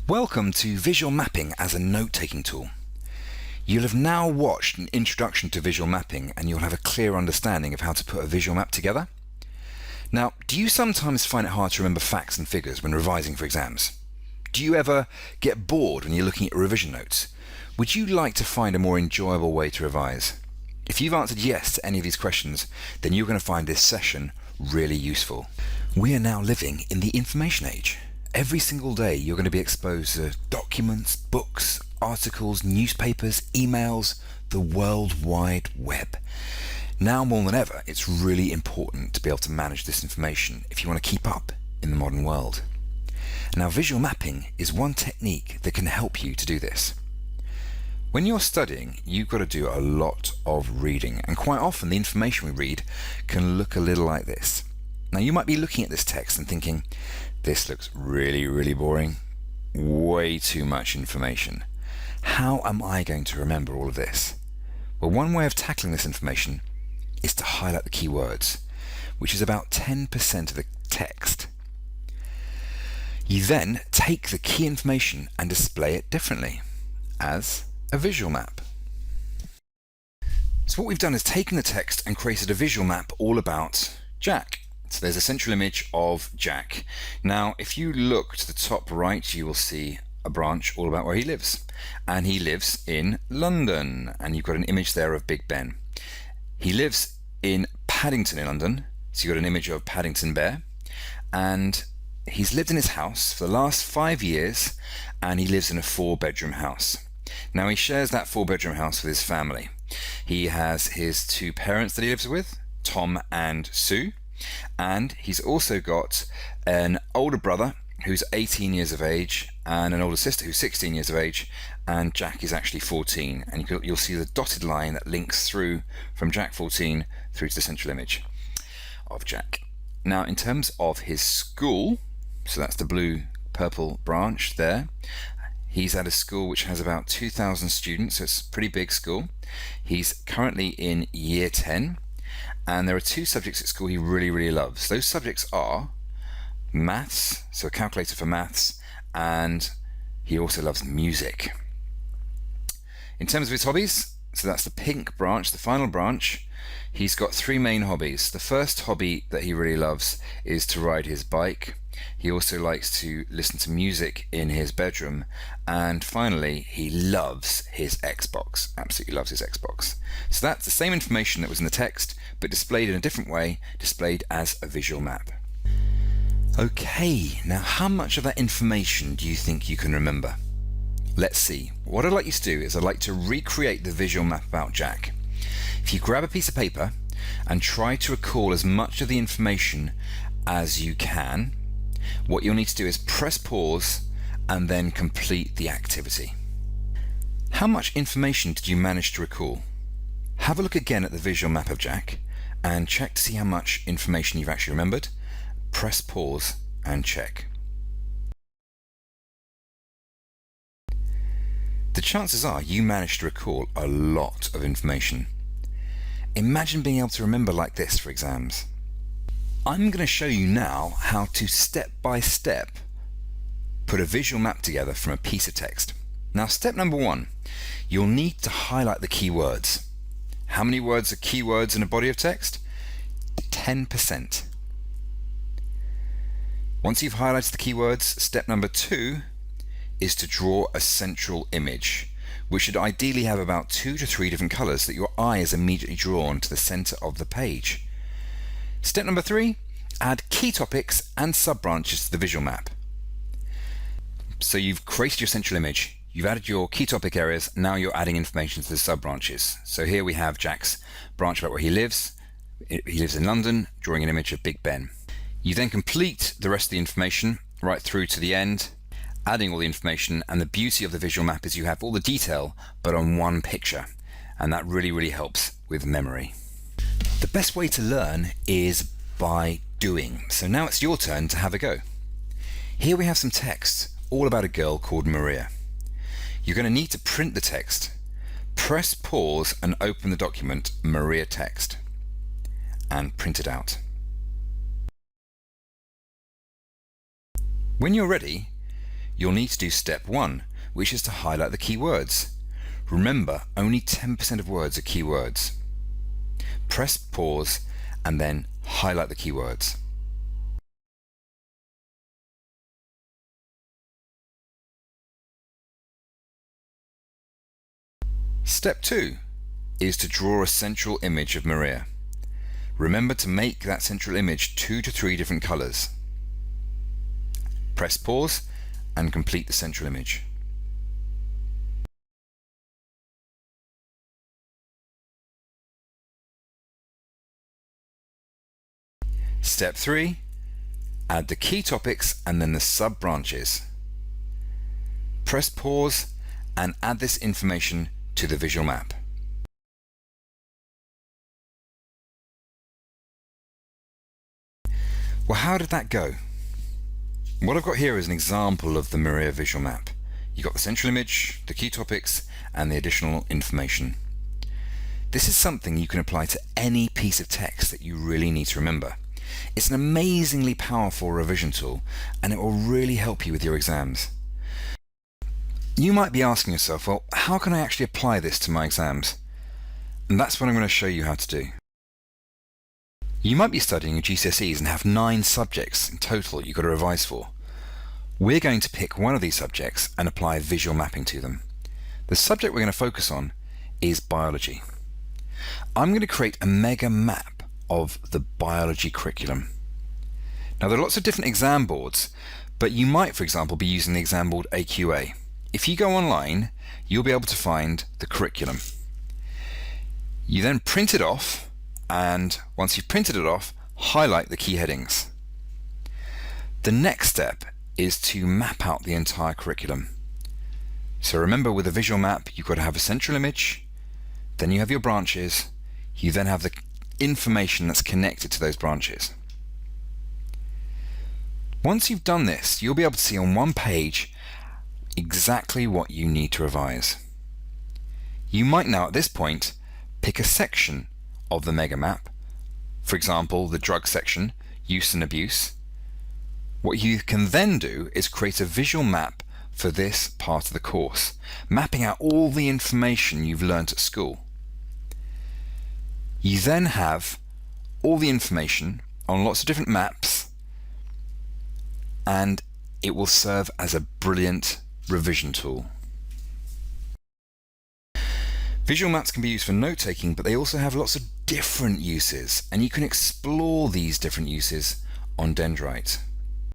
Welcome to visual mapping as a note-taking tool. You'll have now watched an introduction to visual mapping and you'll have a clear understanding of how to put a visual map together. Now, do you sometimes find it hard to remember facts and figures when revising for exams? Do you ever get bored when you're looking at revision notes? Would you like to find a more enjoyable way to revise? If you've answered yes to any of these questions, then you're going to find this session really useful. We are now living in the information age. Every single day you're going to be exposed to documents, books, articles, newspapers, emails, the World Wide Web. Now more than ever, it's really important to be able to manage this information if you want to keep up in the modern world. Now, visual mapping is one technique that can help you to do this. When you're studying, you've got to do a lot of reading, and quite often the information we read can look a little like this. Now, you might be looking at this text and thinking, this looks really boring. Way too much information. How am I going to remember all of this? Well, one way of tackling this information is to highlight the key words, which is about 10% of the text. You then take the key information and display it differently as a visual map. So what we've done is taken the text and created a visual map all about Jack. So there's a central image of Jack. Now, if you look to the top right, you will see a branch all about where he lives. And he lives in London. And you've got an image there of Big Ben. He lives in Paddington in London. So you've got an image of Paddington Bear. And he's lived in his house for the last 5 years. And he lives in a 4-bedroom house. Now, he shares that 4-bedroom house with his family. He has his 2 parents that he lives with, Tom and Sue. And he's also got an older brother who's 18 years of age and an older sister who's 16 years of age, and Jack is actually 14, and you'll see the dotted line that links through from Jack 14 through to the central image of Jack. Now, in terms of his school, so that's the blue purple branch there, he's at a school which has about 2,000 students, so it's a pretty big school. He's currently in year 10. And there are 2 subjects at school he really loves. Those subjects are maths, so a calculator for maths, and he also loves music. In terms of his hobbies, so that's the pink branch, the final branch, he's got 3 main hobbies. The first hobby that he really loves is to ride his bike. He also likes to listen to music in his bedroom, and finally he loves his Xbox, absolutely loves his Xbox. So that's the same information that was in the text, but displayed in a different way, displayed as a visual map. Okay, now how much of that information do you think you can remember? Let's see. What I'd like you to do is I'd like to recreate the visual map about Jack. If you grab a piece of paper and try to recall as much of the information as you can, what you'll need to do is press pause and then complete the activity. How much information did you manage to recall? Have a look again at the visual map of Jack and check to see how much information you've actually remembered. Press pause and check. The chances are you managed to recall a lot of information. Imagine being able to remember like this for exams. I'm going to show you now how to step by step put a visual map together from a piece of text. Now, step number 1, you'll need to highlight the key words. How many words are keywords in a body of text? 10%. Once you've highlighted the keywords, step number 2 is to draw a central image, which should ideally have about 2 to 3 different colors so that your eye is immediately drawn to the center of the page. Step number 3, add key topics and sub-branches to the visual map. So you've created your central image, you've added your key topic areas, now you're adding information to the sub-branches. So here we have Jack's branch about where he lives. He lives in London, drawing an image of Big Ben. You then complete the rest of the information right through to the end, adding all the information, and the beauty of the visual map is you have all the detail but on one picture, and that really helps with memory. The best way to learn is by doing. So now it's your turn to have a go. Here we have some text all about a girl called Maria. You're going to need to print the text. Press pause and open the document Maria Text and print it out. When you're ready, you'll need to do step 1, which is to highlight the key words. Remember, only 10% of words are keywords. Press pause and then highlight the keywords. Step 2 is to draw a central image of Maria. Remember to make that central image 2 to 3 different colours. Press pause and complete the central image. Step 3, add the key topics and then the sub-branches. Press pause and add this information to the visual map. Well, how did that go? What I've got here is an example of the Maria visual map. You've got the central image, the key topics, and the additional information. This is something you can apply to any piece of text that you really need to remember. It's an amazingly powerful revision tool, and it will really help you with your exams. You might be asking yourself, well, how can I actually apply this to my exams? And that's what I'm going to show you how to do. You might be studying your GCSEs and have 9 subjects in total you've got to revise for. We're going to pick one of these subjects and apply visual mapping to them. The subject we're going to focus on is biology. I'm going to create a mega map of the biology curriculum. Now, there are lots of different exam boards, but you might, for example, be using the exam board AQA. If you go online, you'll be able to find the curriculum. You then print it off, and once you've printed it off, highlight the key headings. The next step is to map out the entire curriculum. So remember, with a visual map, you've got to have a central image, then you have your branches, you then have the information that's connected to those branches. Once you've done this, you'll be able to see on one page exactly what you need to revise. You might now at this point pick a section of the mega map, for example the drug section, use and abuse. What you can then do is create a visual map for this part of the course, mapping out all the information you've learnt at school. You then have all the information on lots of different maps, and it will serve as a brilliant revision tool. Visual maps can be used for note-taking, but they also have lots of different uses, and you can explore these different uses on Dendrite.